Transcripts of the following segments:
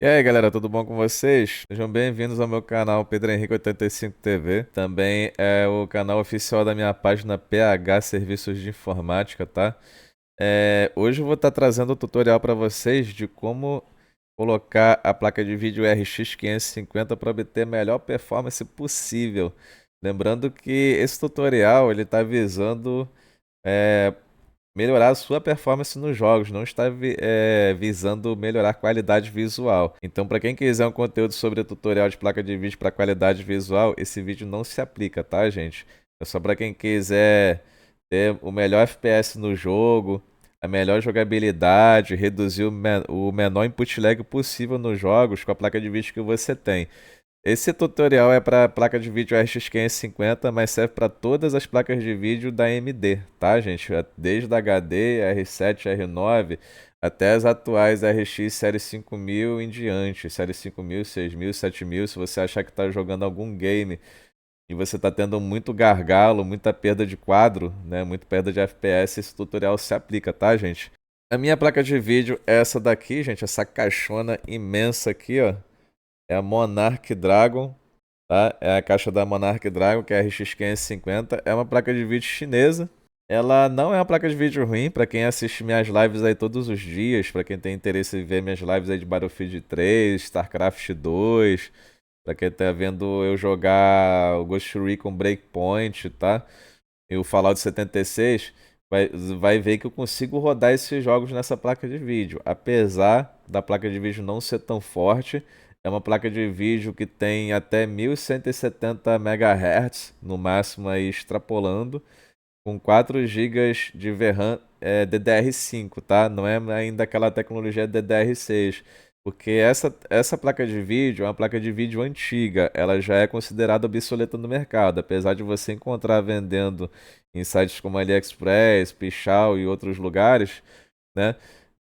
E aí, galera, tudo bom com vocês? Sejam bem-vindos ao meu canal Pedro Henrique 85 TV. Também é o canal oficial da minha página PH Serviços de Informática, tá? Hoje eu vou estar trazendo um tutorial para vocês de como colocar a placa de vídeo RX 550 para obter a melhor performance possível. Lembrando que esse tutorial ele está visando é, melhorar a sua performance nos jogos, não está visando melhorar a qualidade visual. Então, para quem quiser um conteúdo sobre tutorial de placa de vídeo para qualidade visual, esse vídeo não se aplica, tá, gente? É só para quem quiser ter o melhor FPS no jogo, a melhor jogabilidade, reduzir o menor input lag possível nos jogos com a placa de vídeo que você tem. Esse tutorial é para placa de vídeo RX 550, mas serve para todas as placas de vídeo da AMD, tá, gente? Desde a HD, R7, R9, até as atuais RX série 5000 em diante, série 5000, 6000, 7000. Se você achar que está jogando algum game e você está tendo muito gargalo, muita perda de quadro, né, muita perda de FPS, esse tutorial se aplica, tá, gente? A minha placa de vídeo é essa daqui, gente, essa caixona imensa aqui, ó. É a Monarch Dragon, tá? É a caixa da Monarch Dragon, que é a RX 550. É uma placa de vídeo chinesa. Ela não é uma placa de vídeo ruim para quem assiste minhas lives aí todos os dias, para quem tem interesse em ver minhas lives aí de Battlefield 3, StarCraft 2, para quem tá vendo eu jogar o Ghost Recon Breakpoint, tá? E o Fallout 76, vai ver que eu consigo rodar esses jogos nessa placa de vídeo. Apesar da placa de vídeo não ser tão forte, é uma placa de vídeo que tem até 1170 MHz, no máximo aí extrapolando, com 4 gigas de VRAM DDR5, tá? Não é ainda aquela tecnologia DDR6. Porque essa placa de vídeo é uma placa de vídeo antiga, ela já é considerada obsoleta no mercado, apesar de você encontrar vendendo em sites como AliExpress, Pichau e outros lugares, né?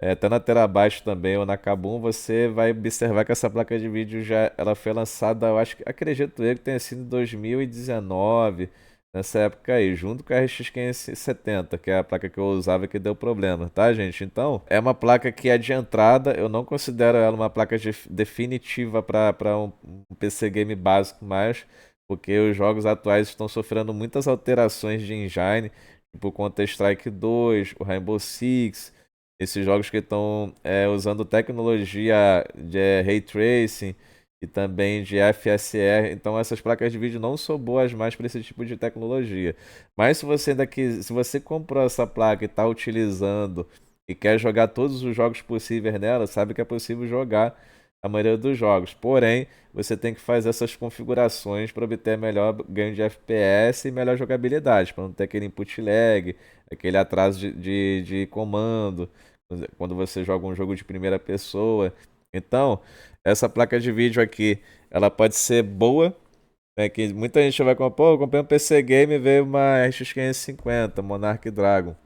Até na Terabyte também ou na Kabum, você vai observar que essa placa de vídeo já ela foi lançada, eu acho que acredito eu que tenha sido em 2019, nessa época aí, junto com a RX 570, que é a placa que eu usava que deu problema, tá, gente? Então, é uma placa que é de entrada, eu não considero ela uma placa definitiva para um PC game básico mais, porque os jogos atuais estão sofrendo muitas alterações de engine, tipo Counter-Strike 2, o Rainbow Six, esses jogos que estão usando tecnologia de Ray Tracing e também de FSR. Então essas placas de vídeo não são boas mais para esse tipo de tecnologia. Mas se você comprou essa placa e está utilizando e quer jogar todos os jogos possíveis nela, sabe que é possível jogar a maioria dos jogos. Porém, você tem que fazer essas configurações para obter melhor ganho de FPS e melhor jogabilidade, para não ter aquele input lag, aquele atraso de comando quando você joga um jogo de primeira pessoa. Então, essa placa de vídeo aqui, ela pode ser boa, né, que muita gente vai comprar, pô, eu comprei um PC Game e veio uma RX 550 Monarch Dragon.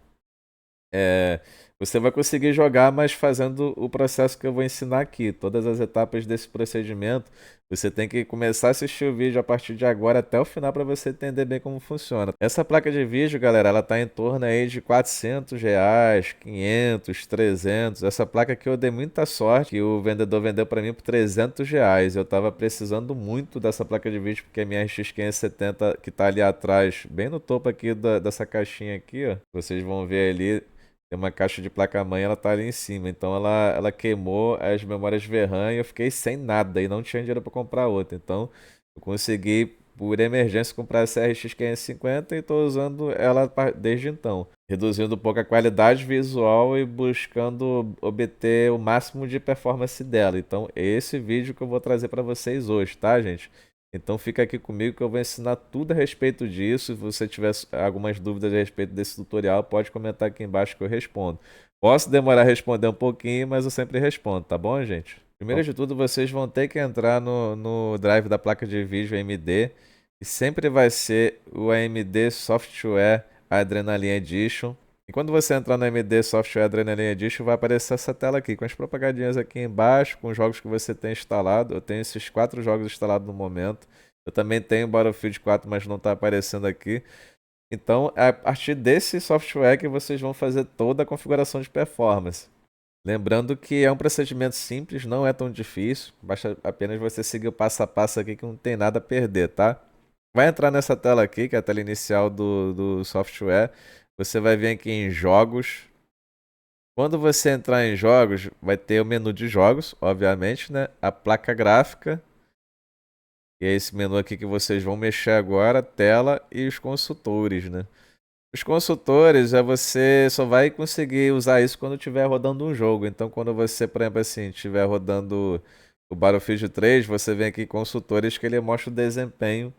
É, você vai conseguir jogar, mas fazendo o processo que eu vou ensinar aqui. Todas as etapas desse procedimento, você tem que começar a assistir o vídeo a partir de agora até o final para você entender bem como funciona. Essa placa de vídeo, galera, ela está em torno aí de R$ 400, 500, 300. Essa placa aqui eu dei muita sorte que o vendedor vendeu para mim por R$ 300. Eu estava precisando muito dessa placa de vídeo porque a minha RX 570 que está ali atrás, bem no topo aqui dessa caixinha aqui, ó, vocês vão ver ali. Tem uma caixa de placa-mãe, ela tá ali em cima. Então ela queimou as memórias VRAM e eu fiquei sem nada e não tinha dinheiro para comprar outra. Então eu consegui, por emergência, comprar essa RX 550 e estou usando ela desde então. Reduzindo um pouco a qualidade visual e buscando obter o máximo de performance dela. Então, esse vídeo que eu vou trazer para vocês hoje, tá, gente? Então fica aqui comigo que eu vou ensinar tudo a respeito disso. Se você tiver algumas dúvidas a respeito desse tutorial, pode comentar aqui embaixo que eu respondo. Posso demorar a responder um pouquinho, mas eu sempre respondo, tá bom, gente? Primeiro de tudo, vocês vão ter que entrar no drive da placa de vídeo AMD e sempre vai ser o AMD Software Adrenaline Edition. E quando você entrar no AMD Software Adrenaline Edition, vai aparecer essa tela aqui, com as propagandinhas aqui embaixo, com os jogos que você tem instalado. Eu tenho esses 4 jogos instalados no momento. Eu também tenho Battlefield 4, mas não está aparecendo aqui. Então, é a partir desse software que vocês vão fazer toda a configuração de performance. Lembrando que é um procedimento simples, não é tão difícil, basta apenas você seguir o passo a passo aqui que não tem nada a perder, tá? Vai entrar nessa tela aqui, que é a tela inicial do software. Você vai vir aqui em jogos. Quando você entrar em jogos, vai ter o menu de jogos, obviamente, né? A placa gráfica, que é esse menu aqui que vocês vão mexer agora, tela e os consultores, né? Os consultores, você só vai conseguir usar isso quando estiver rodando um jogo. Então, quando você, por exemplo, assim, estiver rodando o Battlefield 3, você vem aqui em consultores que ele mostra o desempenho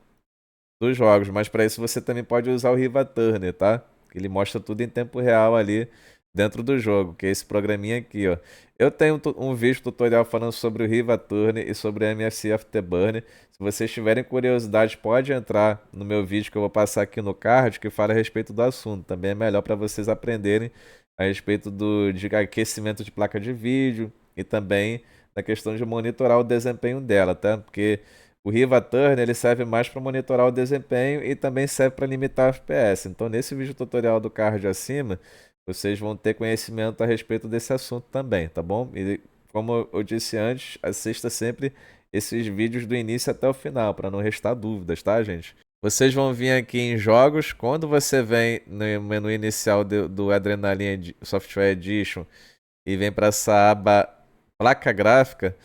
dos jogos. Mas para isso você também pode usar o Riva Turner, tá? Ele mostra tudo em tempo real ali dentro do jogo, que é esse programinha aqui, ó. Eu tenho um vídeo tutorial falando sobre o Riva Turner e sobre o MSI Afterburner. Se vocês tiverem curiosidade, pode entrar no meu vídeo que eu vou passar aqui no card, que fala a respeito do assunto. Também é melhor para vocês aprenderem a respeito de aquecimento de placa de vídeo e também na questão de monitorar o desempenho dela, tá? Porque o Riva Turner ele serve mais para monitorar o desempenho e também serve para limitar o FPS. Então, nesse vídeo tutorial do card acima, vocês vão ter conhecimento a respeito desse assunto também, tá bom? E como eu disse antes, assista sempre esses vídeos do início até o final, para não restar dúvidas, tá, gente? Vocês vão vir aqui em jogos. Quando você vem no menu inicial do Adrenaline Software Edition e vem para essa aba placa gráfica,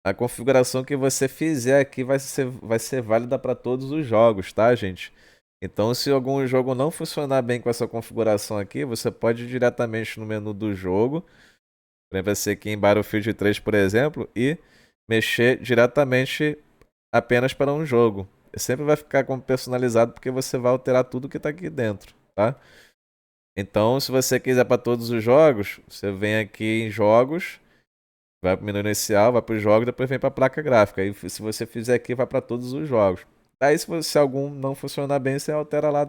a configuração que você fizer aqui vai ser válida para todos os jogos, tá, gente? Então, se algum jogo não funcionar bem com essa configuração aqui, você pode ir diretamente no menu do jogo, por exemplo, esse aqui em Battlefield 3, por exemplo, e mexer diretamente apenas para um jogo. Sempre vai ficar como personalizado porque você vai alterar tudo que está aqui dentro, tá? Então, se você quiser para todos os jogos, você vem aqui em jogos. Vai para o menu inicial, vai para os jogos, depois vem para a placa gráfica. E se você fizer aqui, vai para todos os jogos. Aí, se algum não funcionar bem, você altera lá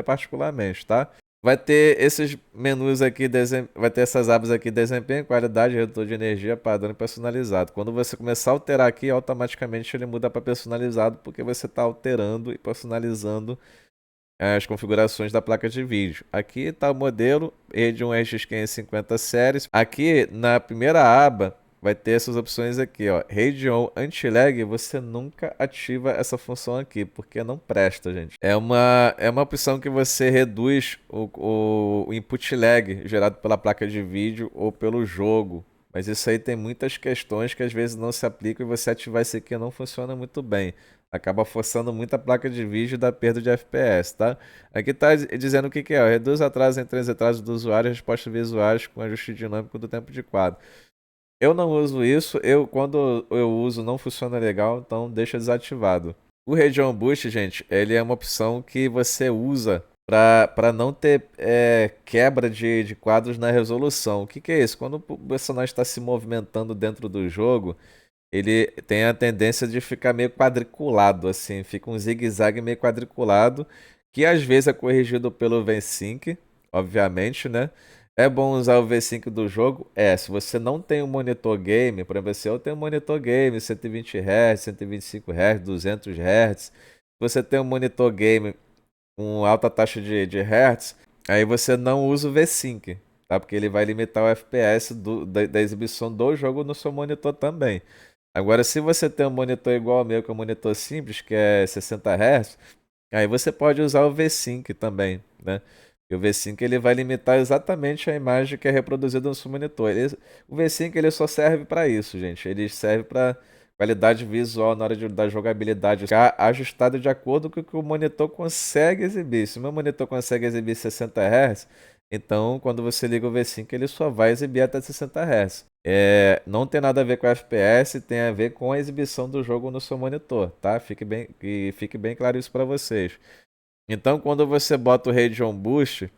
particularmente, tá? Vai ter esses menus aqui, vai ter essas abas aqui, desempenho, qualidade, redutor de energia, padrão e personalizado. Quando você começar a alterar aqui, automaticamente ele muda para personalizado, porque você está alterando e personalizando as configurações da placa de vídeo. Aqui está o modelo Radeon RX 550 séries. Aqui na primeira aba vai ter essas opções aqui, ó. Radeon Anti-Lag, você nunca ativa essa função aqui, porque não presta, gente. É uma opção que você reduz o input lag gerado pela placa de vídeo ou pelo jogo. Mas isso aí tem muitas questões que às vezes não se aplicam e você ativar isso aqui não funciona muito bem. Acaba forçando muito a placa de vídeo e dá perda de FPS, tá? Aqui está dizendo o que que é. Ó, reduz atraso entre os atrasos do usuário e respostas visuais com ajuste dinâmico do tempo de quadro. Eu não uso isso. Quando eu uso, não funciona legal, então deixa desativado. O Radeon Boost, gente, ele é uma opção que você usa para não ter quebra de quadros na resolução. O que que é isso? Quando o personagem está se movimentando dentro do jogo, ele tem a tendência de ficar meio quadriculado, assim, fica um zigue-zague meio quadriculado, que às vezes é corrigido pelo V-Sync, obviamente, né? É bom usar o V-Sync do jogo? É, se você não tem um monitor game, por exemplo, se eu tenho um monitor game 120 Hz, 125 Hz, 200 Hz, se você tem um monitor game com alta taxa de Hertz, aí você não usa o V-Sync, tá? Porque ele vai limitar o FPS da exibição do jogo no seu monitor também. Agora, se você tem um monitor igual ao meu, que é um monitor simples, que é 60 Hz, aí você pode usar o V-Sync também, né? E o V-Sync ele vai limitar exatamente a imagem que é reproduzida no seu monitor. O V-Sync ele só serve para isso, gente. Ele serve para qualidade visual na hora da jogabilidade ficar ajustada de acordo com o que o monitor consegue exibir. Se o meu monitor consegue exibir 60 Hz, então quando você liga o V-Sync ele só vai exibir até 60 Hz. Não tem nada a ver com FPS, tem a ver com a exibição do jogo no seu monitor, tá? Fique bem claro isso para vocês. Então, quando você bota o Radeon Boost,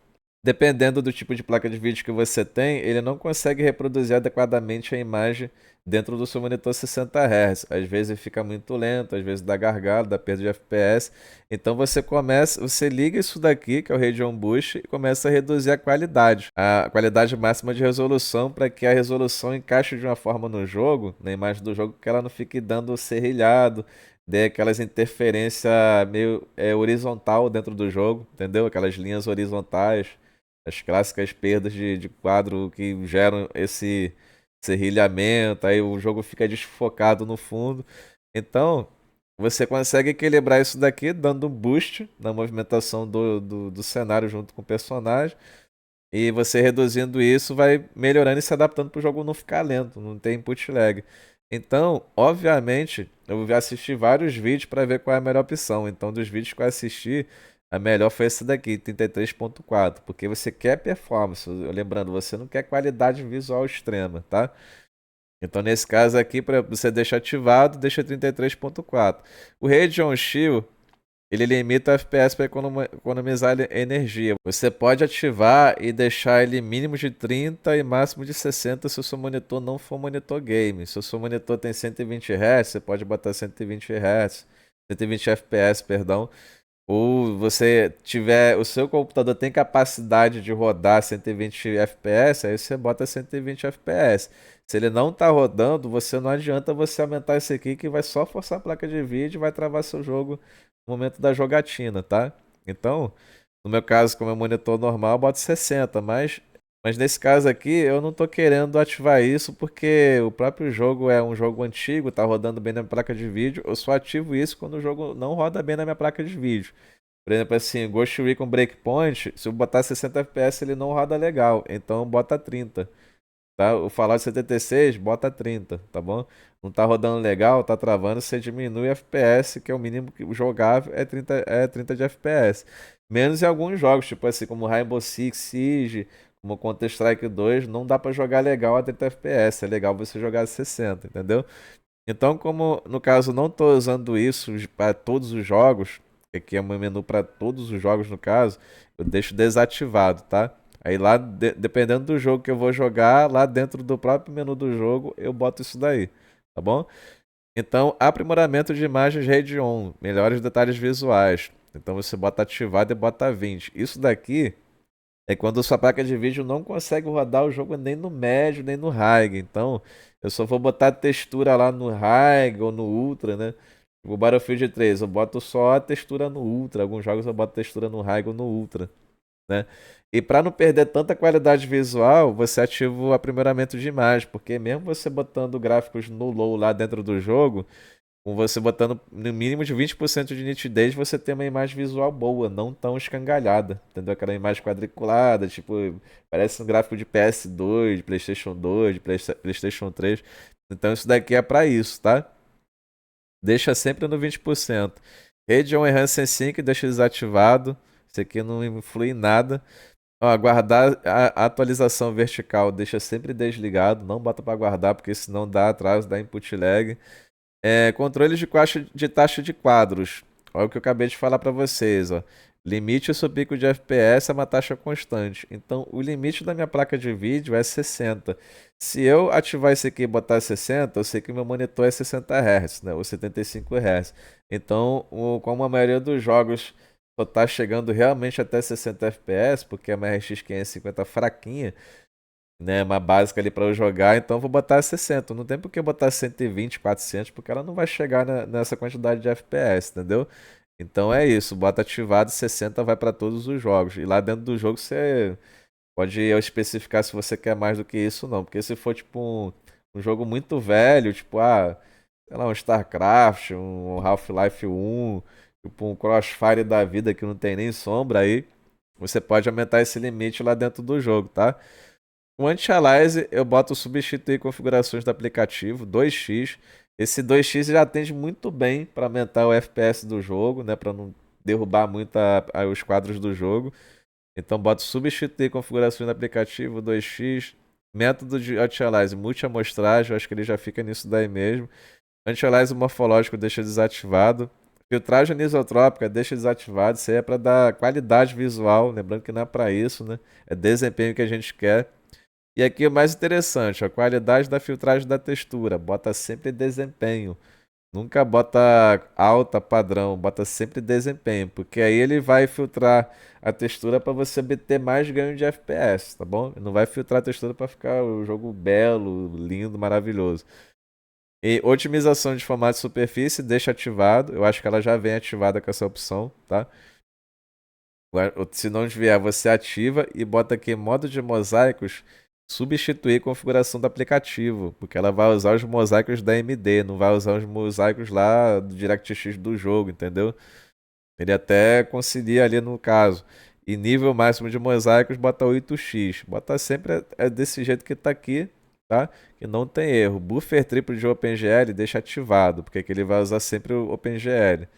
dependendo do tipo de placa de vídeo que você tem, ele não consegue reproduzir adequadamente a imagem dentro do seu monitor 60 Hz. Às vezes fica muito lento, às vezes dá gargalo, dá perda de FPS. Então você liga isso daqui, que é o Radeon Boost, e começa a reduzir a qualidade máxima de resolução, para que a resolução encaixe de uma forma no jogo, na imagem do jogo, que ela não fique dando serrilhado, dê aquelas interferências meio horizontal dentro do jogo, entendeu? Aquelas linhas horizontais, as clássicas perdas de quadro que geram serrilhamento, aí o jogo fica desfocado no fundo. Então, você consegue equilibrar isso daqui dando um boost na movimentação do cenário junto com o personagem. E você reduzindo isso vai melhorando e se adaptando para o jogo não ficar lento, não ter input lag. Então, obviamente, eu já assisti vários vídeos para ver qual é a melhor opção. Então, dos vídeos que eu assisti, a melhor foi essa daqui, 33.4, porque você quer performance. Lembrando, você não quer qualidade visual extrema, tá? Então, nesse caso aqui, para você deixar ativado, deixa 33.4. O Radeon Shield ele limita o FPS para economizar energia. Você pode ativar e deixar ele mínimo de 30 e máximo de 60 se o seu monitor não for monitor game. Se o seu monitor tem 120 Hz, você pode botar 120 Hz, 120 FPS, perdão. Ou você tiver, o seu computador tem capacidade de rodar 120 FPS, aí você bota 120 FPS. Se ele não está rodando, você não adianta você aumentar esse aqui que vai só forçar a placa de vídeo e vai travar seu jogo no momento da jogatina, tá? Então, no meu caso, como é monitor normal, eu boto 60, mas nesse caso aqui eu não estou querendo ativar isso porque o próprio jogo é um jogo antigo, tá rodando bem na minha placa de vídeo. Eu só ativo isso quando o jogo não roda bem na minha placa de vídeo. Por exemplo, assim, Ghost Recon Breakpoint, se eu botar 60 FPS ele não roda legal, então bota 30, tá? O Fallout 76, bota 30, tá bom? Não tá rodando legal, tá travando, você diminui FPS, que é o mínimo que o jogável é 30 de FPS. Menos em alguns jogos, tipo assim, como Rainbow Six Siege, como Counter-Strike 2, não dá pra jogar legal a 30 FPS, é legal você jogar a 60, entendeu? Então, como no caso não tô usando isso para todos os jogos, que aqui é o meu menu para todos os jogos no caso, eu deixo desativado, tá? Aí lá, dependendo do jogo que eu vou jogar, lá dentro do próprio menu do jogo, eu boto isso daí, tá bom? Então, aprimoramento de imagens Radeon, melhores detalhes visuais. Então você bota ativado e bota 20. Isso daqui é quando sua placa de vídeo não consegue rodar o jogo nem no médio, nem no high. Então, eu só vou botar textura lá no high ou no ultra, né? O Battlefield 3, eu boto só a textura no ultra. Alguns jogos eu boto textura no high ou no ultra, né? E para não perder tanta qualidade visual, você ativa o aprimoramento de imagem, porque mesmo você botando gráficos no low lá dentro do jogo, com você botando no mínimo de 20% de nitidez, você tem uma imagem visual boa, não tão escangalhada. Entendeu? Aquela imagem quadriculada, tipo, parece um gráfico de PS2, de PlayStation 2, de PlayStation 3. Então isso daqui é para isso, tá? Deixa sempre no 20%. Radeon Enhancer 5 deixa desativado. Isso aqui não influi em nada. Ó, guardar a atualização vertical deixa sempre desligado. Não bota para guardar, porque senão dá atraso, dá input lag. Controles de taxa de quadros. Olha o que eu acabei de falar para vocês. Ó. Limite o seu pico de FPS a uma taxa constante. Então, o limite da minha placa de vídeo é 60. Se eu ativar esse aqui e botar 60, eu sei que meu monitor é 60 Hz, né? Ou 75 Hz. Então, como a maioria dos jogos só está chegando realmente até 60 FPS, porque é uma RX 550 fraquinha, né, uma básica ali para eu jogar, então eu vou botar 60. Não tem por que botar 120, 400, porque ela não vai chegar nessa quantidade de FPS, entendeu? Então é isso, bota ativado 60 vai para todos os jogos. E lá dentro do jogo você pode especificar se você quer mais do que isso ou não, porque se for tipo um jogo muito velho, tipo sei lá, um StarCraft, um Half-Life 1, tipo um Crossfire da vida que não tem nem sombra aí, você pode aumentar esse limite lá dentro do jogo, tá? O Anti-Aliase eu boto substituir configurações do aplicativo 2x. Esse 2x já atende muito bem para aumentar o FPS do jogo, né, para não derrubar muito os quadros do jogo. Então boto substituir configurações do aplicativo 2x. Método de Anti-Aliase multi-amostragem, eu acho que ele já fica nisso daí mesmo. Anti-Aliase morfológico deixa desativado. Filtragem anisotrópica deixa desativado. Isso aí é para dar qualidade visual, lembrando que não é para isso, né? É desempenho que a gente quer. E aqui o mais interessante, a qualidade da filtragem da textura. Bota sempre desempenho. Nunca bota alta padrão, bota sempre desempenho, porque aí ele vai filtrar a textura para você obter mais ganho de FPS, tá bom? Não vai filtrar a textura para ficar o jogo belo, lindo, maravilhoso. E otimização de formato de superfície, deixa ativado. Eu acho que ela já vem ativada com essa opção, tá? Se não vier, você ativa e bota aqui modo de mosaicos. substituir a configuração do aplicativo, porque ela vai usar os mosaicos da AMD, não vai usar os mosaicos lá do DirectX do jogo, entendeu? Ele até concilia ali no caso. E nível máximo de mosaicos, bota 8x. Bota sempre desse jeito que tá aqui, tá? Que não tem erro. Buffer triplo de OpenGL deixa ativado, porque aqui ele vai usar sempre o OpenGL,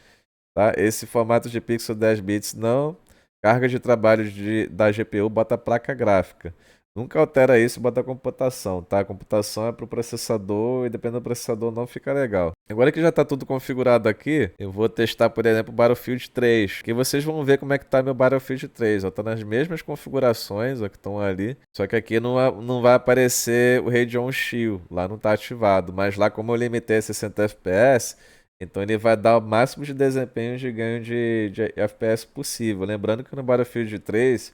tá? Esse formato de pixel 10 bits não. Carga de trabalho da GPU, bota a placa gráfica. Nunca altera isso, bota a computação, tá? A computação é pro processador e dependendo do processador não fica legal. Agora que já tá tudo configurado aqui, eu vou testar, por exemplo, o Battlefield 3, que vocês vão ver como é que tá meu Battlefield 3, ó, tá nas mesmas configurações, ó, que estão ali, só que aqui não vai aparecer o Radeon Shield, lá não tá ativado, mas lá como eu limitei a 60 FPS, então ele vai dar o máximo de desempenho de ganho de FPS possível. Lembrando que no Battlefield 3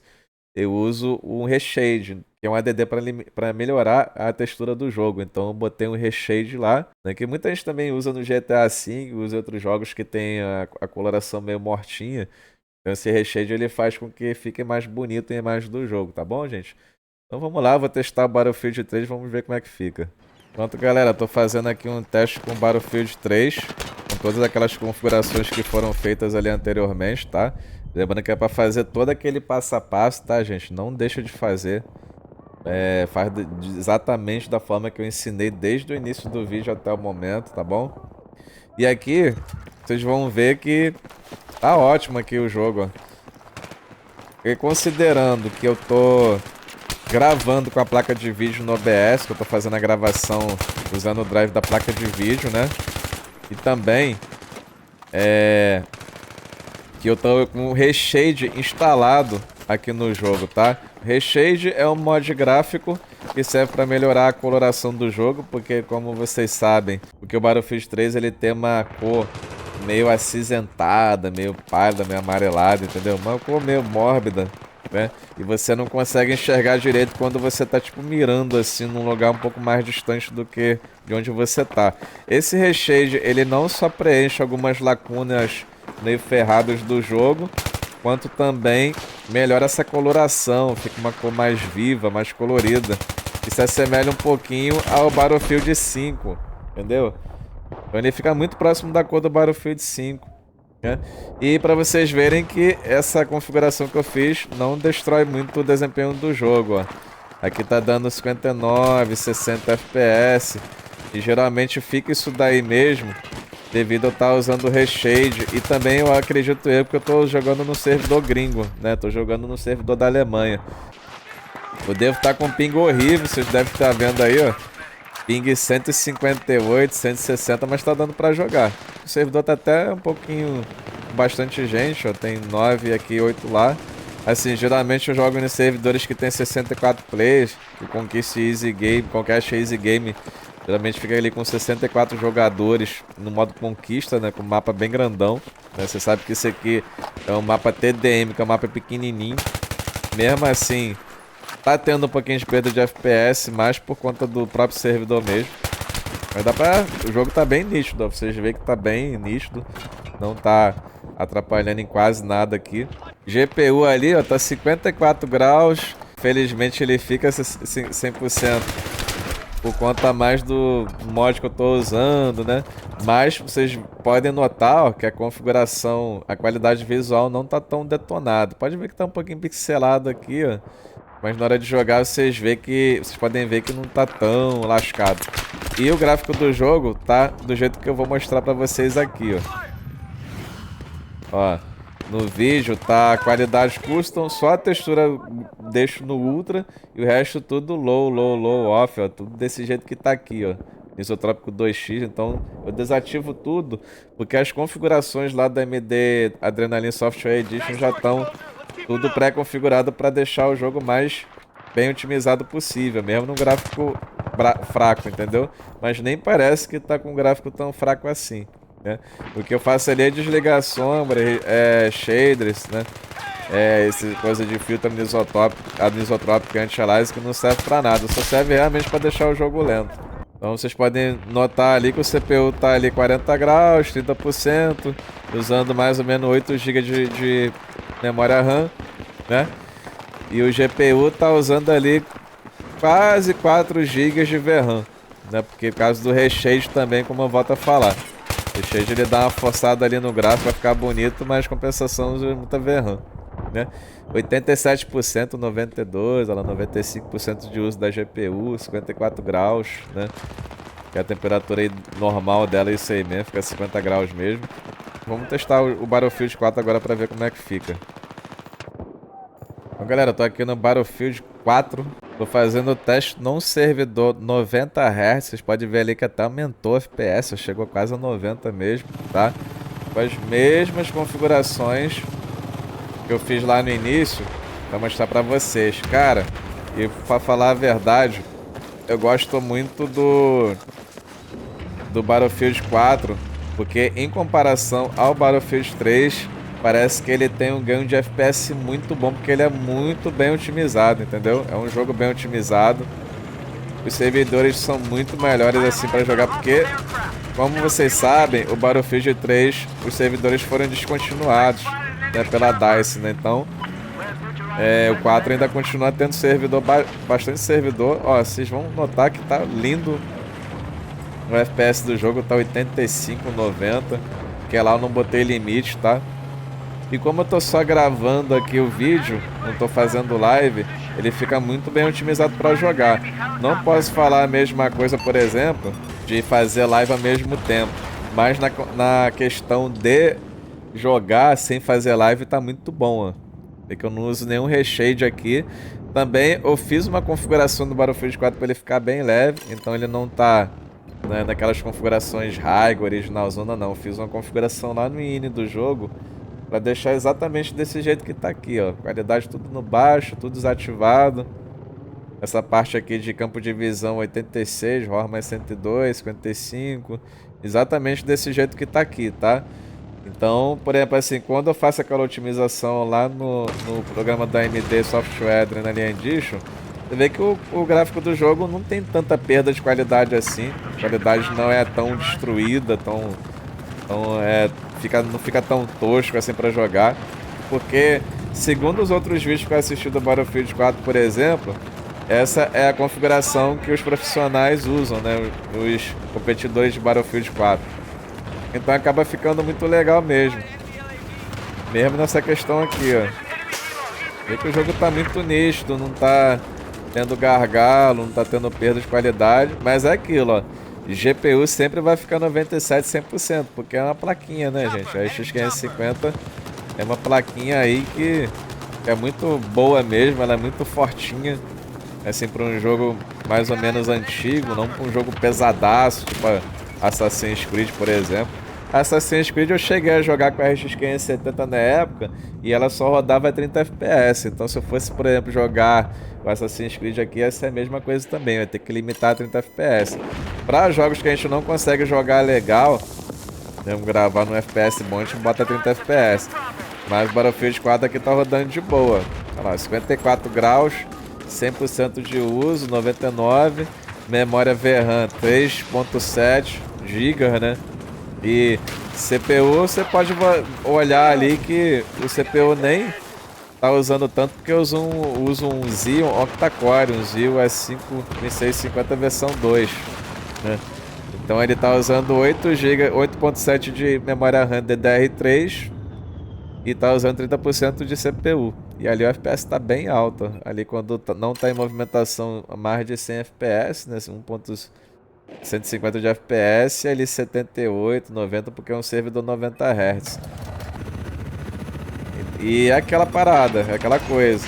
eu uso um reshade, que é um ADD para melhorar a textura do jogo. Então eu botei um reshade lá, né, que muita gente também usa no GTA V, usa em outros jogos que tem a coloração meio mortinha. Então esse reshade ele faz com que fique mais bonito a imagem do jogo, tá bom, gente? Então vamos lá, vou testar o Battlefield 3, vamos ver como é que fica. Pronto, galera, tô fazendo aqui um teste com o Battlefield 3, com todas aquelas configurações que foram feitas ali anteriormente, tá? Lembrando que é para fazer todo aquele passo a passo, tá, gente? Não deixa de fazer. Faz exatamente da forma que eu ensinei desde o início do vídeo até o momento, tá bom? E aqui, vocês vão ver que tá ótimo aqui o jogo, ó. E considerando que eu tô gravando com a placa de vídeo no OBS, que eu tô fazendo a gravação usando o drive da placa de vídeo, né? E também que eu tô com o Reshade instalado aqui no jogo, tá? Reshade é um mod gráfico que serve para melhorar a coloração do jogo, porque como vocês sabem, porque o Battlefield 3 ele tem uma cor meio acinzentada, meio pálida, meio amarelada, entendeu? Uma cor meio mórbida, né? E você não consegue enxergar direito quando você tá tipo mirando assim num lugar um pouco mais distante do que de onde você tá. Esse Reshade, ele não só preenche algumas lacunas meio ferradas do jogo, quanto também melhora essa coloração, fica uma cor mais viva, mais colorida, que se assemelha um pouquinho ao Battlefield 5, entendeu? Então ele fica muito próximo da cor do Battlefield 5, né? E para vocês verem que essa configuração que eu fiz não destrói muito o desempenho do jogo, ó. Aqui tá dando 59, 60 FPS, e geralmente fica isso daí mesmo, devido a eu estar usando o Reshade. E também eu acredito porque eu tô jogando no servidor gringo, né? Tô jogando no servidor da Alemanha. Eu devo estar com um ping horrível, vocês devem estar vendo aí, ó. Ping 158, 160, mas tá dando pra jogar. O servidor tá até um pouquinho... bastante gente, ó. Tem 9 aqui, 8 lá. Assim, geralmente eu jogo nos servidores que tem 64 players, que conquista Easy Game, qualquer Easy Game. Geralmente fica ali com 64 jogadores no modo conquista, né? Com um mapa bem grandão, né? Você sabe que esse aqui é um mapa TDM, que é um mapa pequenininho. Mesmo assim, tá tendo um pouquinho de perda de FPS, mais por conta do próprio servidor mesmo. Mas dá pra... o jogo tá bem nítido, ó. Vocês veem que tá bem nítido. Não tá atrapalhando em quase nada aqui. GPU ali, ó, tá 54 graus. Felizmente ele fica 100%. Por conta mais do mod que eu tô usando, né? Mas vocês podem notar, ó, que a configuração, a qualidade visual não tá tão detonada. Pode ver que tá um pouquinho pixelado aqui, ó. Mas na hora de jogar vocês podem ver que não tá tão lascado. E o gráfico do jogo tá do jeito que eu vou mostrar pra vocês aqui, ó. Ó. No vídeo tá a qualidade custom, só a textura deixo no ultra e o resto tudo low, off, ó, tudo desse jeito que tá aqui, ó. Isotrópico 2x, então eu desativo tudo, porque as configurações lá da AMD Adrenalin Software Edition já estão tudo pré-configurado para deixar o jogo mais bem otimizado possível, mesmo no gráfico fraco, entendeu? Mas nem parece que tá com um gráfico tão fraco assim. Né? O que eu faço ali é desligar a sombra, shaders, né? Essa coisa de filtro anisotrópico e anti-aliasing que não serve pra nada, só serve realmente para deixar o jogo lento. Então vocês podem notar ali que o CPU tá ali 40 graus, 30%, usando mais ou menos 8 GB de memória RAM, né? E o GPU tá usando ali quase 4 GB de VRAM, né? Porque por causa do recheio também, como eu volto a falar. O recheio ele dá uma forçada ali no gráfico, vai ficar bonito, mas compensação usa muita VRAM, né? 87%, 92%, olha lá, 95% de uso da GPU, 54 graus, né? Que a temperatura aí normal dela é isso aí mesmo, fica 50 graus mesmo. Vamos testar o Battlefield 4 agora pra ver como é que fica. Bom, galera, eu tô aqui no Battlefield 4. Tô fazendo o teste num servidor 90 Hz. Vocês podem ver ali que até aumentou o FPS. Chegou quase a 90 mesmo, tá? Com as mesmas configurações que eu fiz lá no início. Pra mostrar pra vocês. Cara, e pra falar a verdade, eu gosto muito do Battlefield 4. Porque em comparação ao Battlefield 3... parece que ele tem um ganho de FPS muito bom, porque ele é muito bem otimizado, entendeu? É um jogo bem otimizado. Os servidores são muito melhores assim para jogar, porque, como vocês sabem, o Battlefield 3, os servidores foram descontinuados, né, pela DICE, né? Então, o 4 ainda continua tendo servidor, bastante servidor. Ó, vocês vão notar que tá lindo. O FPS do jogo tá 85, 90, que lá eu não botei limite, tá? E como eu tô só gravando aqui o vídeo, não tô fazendo live, ele fica muito bem otimizado para jogar. Não posso falar a mesma coisa, por exemplo, de fazer live ao mesmo tempo. Mas na questão de jogar sem fazer live tá muito bom, ó. É que eu não uso nenhum reshade aqui. Também eu fiz uma configuração do Battlefield 4 para ele ficar bem leve, então ele não tá, né, naquelas configurações high, original zona não. Eu fiz uma configuração lá no INI do jogo para deixar exatamente desse jeito que tá aqui, ó. Qualidade tudo no baixo, tudo desativado. Essa parte aqui de campo de visão 86, ROR mais 102, 55. Exatamente desse jeito que tá aqui, tá? Então, por exemplo, assim, quando eu faço aquela otimização lá no programa da AMD Software Adrenaline Edition, você vê que o gráfico do jogo não tem tanta perda de qualidade assim. A qualidade não é tão destruída, não fica tão tosco assim pra jogar. Porque, segundo os outros vídeos que eu assisti do Battlefield 4, por exemplo, essa é a configuração que os profissionais usam, né? Os competidores de Battlefield 4. Então acaba ficando muito legal mesmo. Mesmo nessa questão aqui, ó. Vê que o jogo tá muito nítido, não tá tendo gargalo, não tá tendo perda de qualidade. Mas é aquilo, ó. GPU sempre vai ficar 97, 100%, porque é uma plaquinha, né, gente? A RX550 é uma plaquinha aí que é muito boa mesmo, ela é muito fortinha. Assim, para um jogo mais ou menos antigo, não para um jogo pesadaço, tipo Assassin's Creed, por exemplo. Assassin's Creed eu cheguei a jogar com a RX 570 na época e ela só rodava 30 FPS. Então se eu fosse, por exemplo, jogar o Assassin's Creed aqui, ia ser a mesma coisa também. Vai ter que limitar a 30 FPS. Para jogos que a gente não consegue jogar legal, vamos gravar no FPS bom, a gente bota 30 FPS. Mas o Battlefield 4 aqui tá rodando de boa. Olha lá, 54 graus, 100% de uso, 99. Memória VRAM 3.7 GB, né? E CPU, você pode olhar ali que o CPU nem tá usando tanto, porque eu uso um Xeon Octa-core, um Xeon S5 1650 versão 2, né? Então ele tá usando 8 GB, 8.7 de memória RAM DDR3 e tá usando 30% de CPU. E ali o FPS tá bem alto. Ali quando não tá em movimentação a mais de 100 FPS, né? 150 de FPS, ali 78, 90, porque é um servidor 90 Hz. E é aquela parada, é aquela coisa.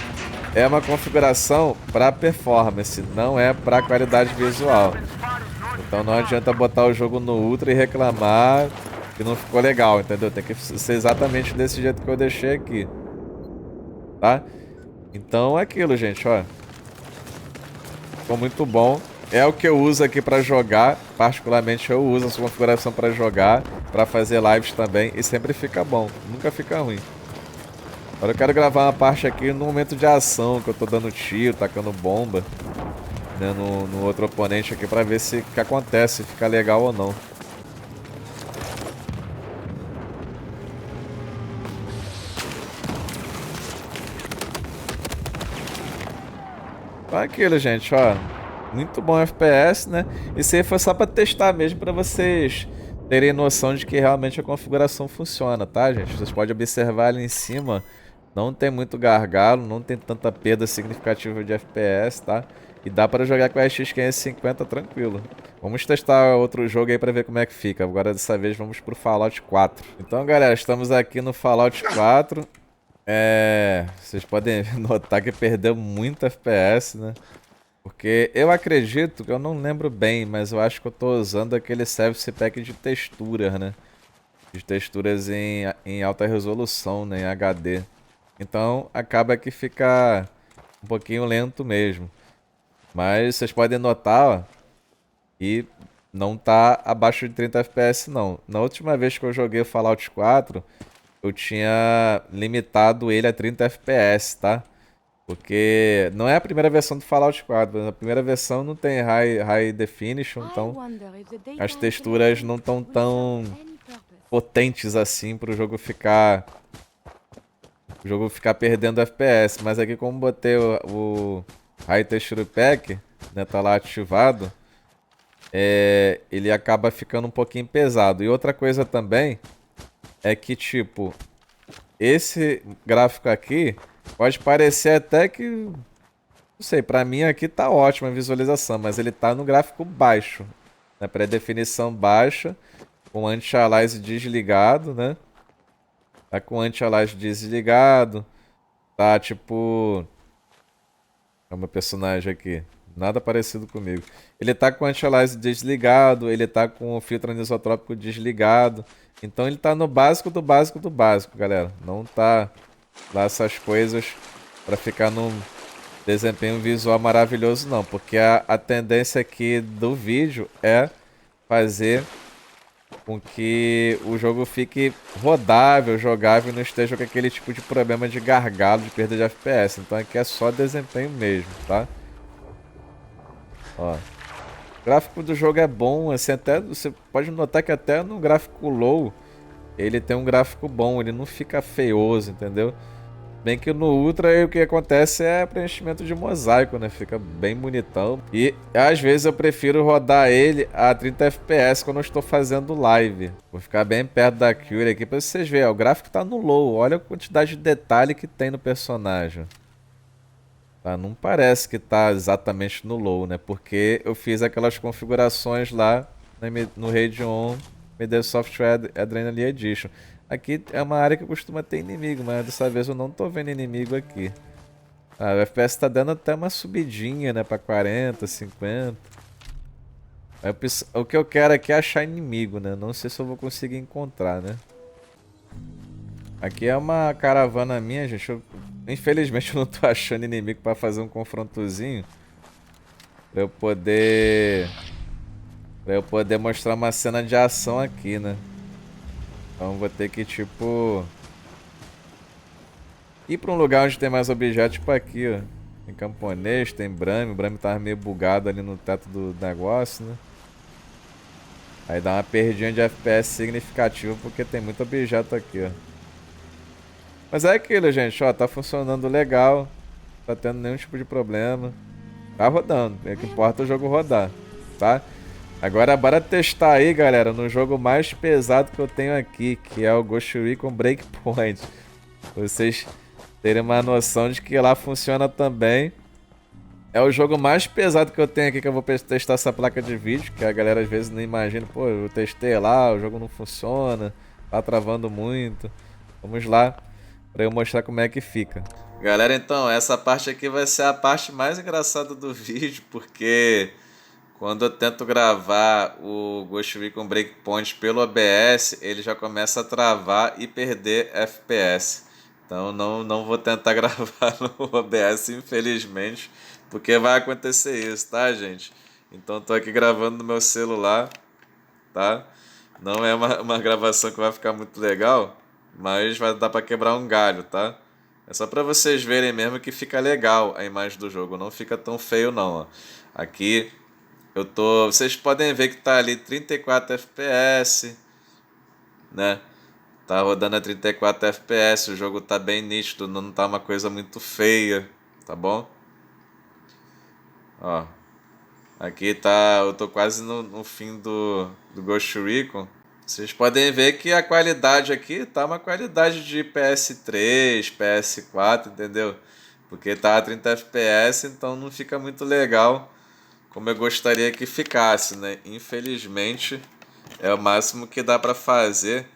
É uma configuração para performance, não é para qualidade visual. Então não adianta botar o jogo no Ultra e reclamar que não ficou legal, entendeu? Tem que ser exatamente desse jeito que eu deixei aqui, tá? Então é aquilo, gente, ó. Ficou muito bom. É o que eu uso aqui para jogar. Particularmente eu uso essa configuração para jogar, para fazer lives também, e sempre fica bom, nunca fica ruim. Agora eu quero gravar uma parte aqui no momento de ação, que eu tô dando tiro, tacando bomba, né, no outro oponente aqui, para ver se o que acontece, se fica legal ou não. Então é aquilo, gente, ó. Muito bom FPS, né? Isso aí foi só pra testar mesmo, pra vocês terem noção de que realmente a configuração funciona, tá, gente? Vocês podem observar ali em cima, não tem muito gargalo, não tem tanta perda significativa de FPS, tá? E dá pra jogar com a RX 550 tranquilo. Vamos testar outro jogo aí pra ver como é que fica. Agora dessa vez vamos pro Fallout 4. Então, galera, estamos aqui no Fallout 4. Vocês podem notar que perdeu muito FPS, né? Porque eu acredito, que eu não lembro bem, mas eu acho que eu tô usando aquele Service Pack de texturas, né? De texturas em alta resolução, né? Em HD. Então acaba que fica um pouquinho lento mesmo. Mas vocês podem notar, ó, e não tá abaixo de 30 FPS não. Na última vez que eu joguei o Fallout 4, eu tinha limitado ele a 30 FPS, tá? Porque não é a primeira versão do Fallout 4, a primeira versão não tem high definition, então as texturas não estão tão potentes assim para o jogo ficar perdendo FPS. Mas aqui como botei o High Texture Pack, né, tá lá ativado, ele acaba ficando um pouquinho pesado. E outra coisa também é que tipo, esse gráfico aqui pode parecer até que, não sei, pra mim aqui tá ótima a visualização, mas ele tá no gráfico baixo, na pré-definição baixa, com anti-aliasing desligado, né? Tá com anti-aliasing desligado, tá tipo, é o meu personagem aqui, nada parecido comigo. Ele tá com anti-aliasing desligado, ele tá com o filtro anisotrópico desligado, então ele tá no básico do básico do básico, galera. Não tá lá essas coisas pra ficar num desempenho visual maravilhoso não, porque a tendência aqui do vídeo é fazer com que o jogo fique rodável, jogável e não esteja com aquele tipo de problema de gargalo, de perda de FPS. Então aqui é só desempenho mesmo, tá? Ó, o gráfico do jogo é bom, assim, até você pode notar que até no gráfico low ele tem um gráfico bom, ele não fica feioso, entendeu? Bem que no Ultra aí o que acontece é preenchimento de mosaico, né? Fica bem bonitão. E às vezes eu prefiro rodar ele a 30 FPS quando eu estou fazendo live. Vou ficar bem perto da Cure aqui pra vocês verem. Ó, o gráfico tá no low. Olha a quantidade de detalhe que tem no personagem. Tá? Não parece que tá exatamente no low, né? Porque eu fiz aquelas configurações lá no Radeon MD Software Adrenaline Edition. Aqui é uma área que costuma ter inimigo, mas dessa vez eu não tô vendo inimigo aqui. Ah, o FPS tá dando até uma subidinha, né? Pra 40, 50. O que eu quero aqui é achar inimigo, né? Não sei se eu vou conseguir encontrar, né? Aqui é uma caravana minha, gente. Infelizmente eu não tô achando inimigo pra fazer um confrontozinho. Pra eu poder... Pra eu poder mostrar uma cena de ação aqui, né? Então vou ter que, tipo... ir pra um lugar onde tem mais objetos, tipo aqui, ó. Tem camponês, tem Brame. O Brame tava meio bugado ali no teto do negócio, né? Aí dá uma perdinha de FPS significativa porque tem muito objeto aqui, ó. Mas é aquilo, gente, ó. Tá funcionando legal. Tá tendo nenhum tipo de problema. Tá rodando. O que importa é o jogo rodar, tá? Agora bora testar aí, galera, no jogo mais pesado que eu tenho aqui, que é o Ghost Recon Breakpoint. Vocês terem uma noção de que lá funciona também. É o jogo mais pesado que eu tenho aqui, que eu vou testar essa placa de vídeo, que a galera às vezes não imagina. Pô, eu testei lá, o jogo não funciona, tá travando muito. Vamos lá, pra eu mostrar como é que fica. Galera, então, essa parte aqui vai ser a parte mais engraçada do vídeo, porque quando eu tento gravar o Ghost Recon Breakpoint pelo OBS, ele já começa a travar e perder FPS. Então não vou tentar gravar no OBS, infelizmente, porque vai acontecer isso, tá, gente? Então tô aqui gravando no meu celular, tá? Não é uma gravação que vai ficar muito legal, mas vai dar pra quebrar um galho, tá? É só pra vocês verem mesmo que fica legal a imagem do jogo, não fica tão feio não, ó. Aqui eu tô, vocês podem ver que tá ali 34 FPS, né? Tá rodando a 34 FPS, o jogo tá bem nítido, não tá uma coisa muito feia, tá bom? Ó, aqui tá, eu tô quase no fim do Ghost Recon. Vocês podem ver que a qualidade aqui tá uma qualidade de PS3, PS4, entendeu? Porque tá a 30 FPS, então não fica muito legal como eu gostaria que ficasse, né? Infelizmente, é o máximo que dá pra fazer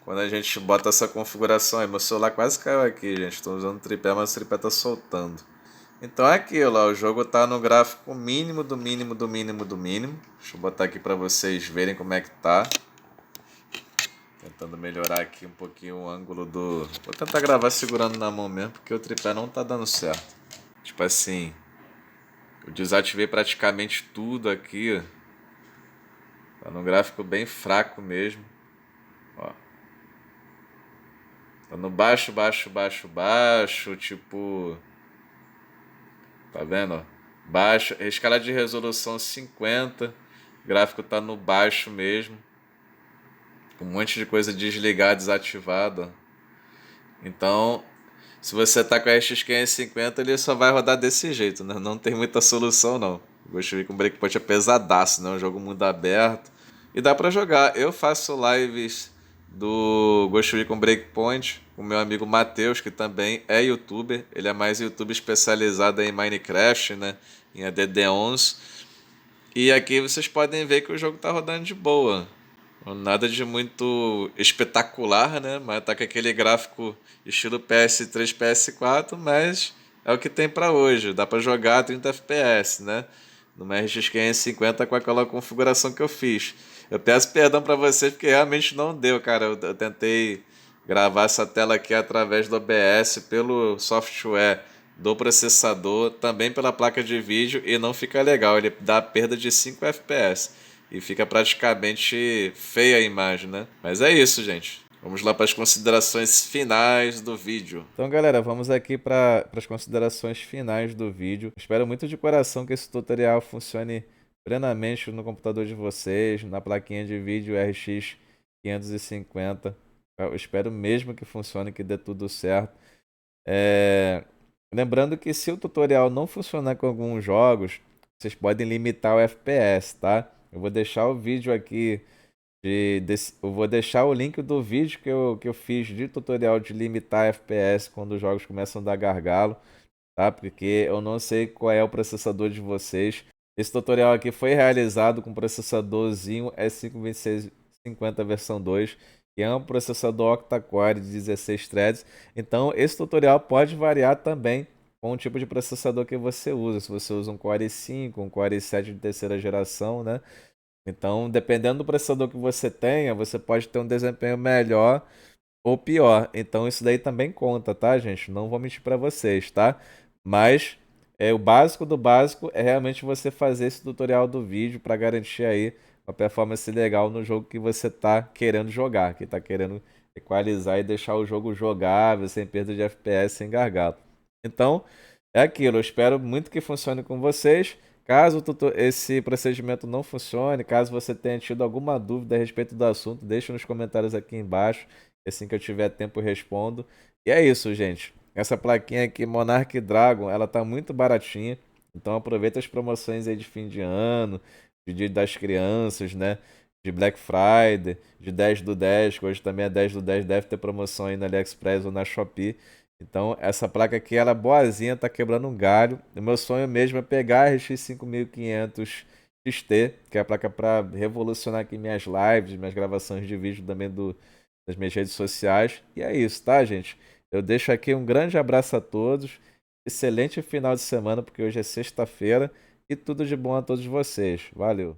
quando a gente bota essa configuração aí. Meu celular quase caiu aqui, gente. Estou usando o tripé, mas o tripé tá soltando. Então é aquilo, ó, o jogo tá no gráfico mínimo do mínimo do mínimo do mínimo. Deixa eu botar aqui pra vocês verem como é que tá. Tentando melhorar aqui um pouquinho o ângulo do... Vou tentar gravar segurando na mão mesmo, porque o tripé não tá dando certo. Tipo assim, eu desativei praticamente tudo aqui. Tá num gráfico bem fraco mesmo. Ó, tá no baixo, baixo, baixo, baixo. Tipo, tá vendo? Ó? Baixo, escala de resolução 50. O gráfico tá no baixo mesmo. Com um monte de coisa desligada, desativada. Então, se você tá com a RX 550, ele só vai rodar desse jeito, né? Não tem muita solução, não. O Ghost Recon Breakpoint é pesadaço, né? É um jogo mundo aberto. E dá pra jogar. Eu faço lives do Ghost Recon Breakpoint com meu amigo Matheus, que também é youtuber. Ele é mais youtuber especializado em Minecraft, né? Em ADD11. E aqui vocês podem ver que o jogo tá rodando de boa. Nada de muito espetacular, né? Mas tá com aquele gráfico estilo PS3, PS4, mas é o que tem pra hoje. Dá pra jogar a 30 FPS, né? Numa RX 550 com aquela configuração que eu fiz. Eu peço perdão pra vocês porque realmente não deu, cara. Eu tentei gravar essa tela aqui através do OBS pelo software do processador, também pela placa de vídeo e não fica legal. Ele dá perda de 5 FPS. E fica praticamente feia a imagem, né? Mas é isso, gente. Vamos lá para as considerações finais do vídeo. Então, galera, vamos aqui para as considerações finais do vídeo. Espero muito de coração que esse tutorial funcione plenamente no computador de vocês, na plaquinha de vídeo RX 550. Eu espero mesmo que funcione, que dê tudo certo. Lembrando que se o tutorial não funcionar com alguns jogos, vocês podem limitar o FPS, tá? Eu vou deixar o vídeo aqui eu vou deixar o link do vídeo que eu fiz de tutorial de limitar FPS quando os jogos começam a dar gargalo, tá? Porque eu não sei qual é o processador de vocês. Esse tutorial aqui foi realizado com o processadorzinho S52650 versão 2, que é um processador octa-core de 16 threads. Então, esse tutorial pode variar também com o tipo de processador que você usa. Se você usa um Core i5, um Core i7 de terceira geração, né? Então, dependendo do processador que você tenha, você pode ter um desempenho melhor ou pior. Então, isso daí também conta, tá, gente? Não vou mentir para vocês, tá? Mas o básico do básico é realmente você fazer esse tutorial do vídeo para garantir aí uma performance legal no jogo que você tá querendo jogar, que tá querendo equalizar e deixar o jogo jogável, sem perda de FPS, sem gargalo. Então, é aquilo. Eu espero muito que funcione com vocês. Caso esse procedimento não funcione, caso você tenha tido alguma dúvida a respeito do assunto, deixe nos comentários aqui embaixo. Assim que eu tiver tempo eu respondo. E é isso, gente. Essa plaquinha aqui, Monarch Dragon, ela tá muito baratinha. Então aproveita as promoções aí de fim de ano, de Dia das Crianças, né? De Black Friday, de 10 do 10, que hoje também é 10 do 10, deve ter promoção aí na AliExpress ou na Shopee. Então, essa placa aqui, ela é boazinha, tá quebrando um galho. O meu sonho mesmo é pegar a RX 5500 XT, que é a placa para revolucionar aqui minhas lives, minhas gravações de vídeo também das minhas redes sociais. E é isso, tá, gente? Eu deixo aqui um grande abraço a todos. Excelente final de semana, porque hoje é sexta-feira. E tudo de bom a todos vocês. Valeu!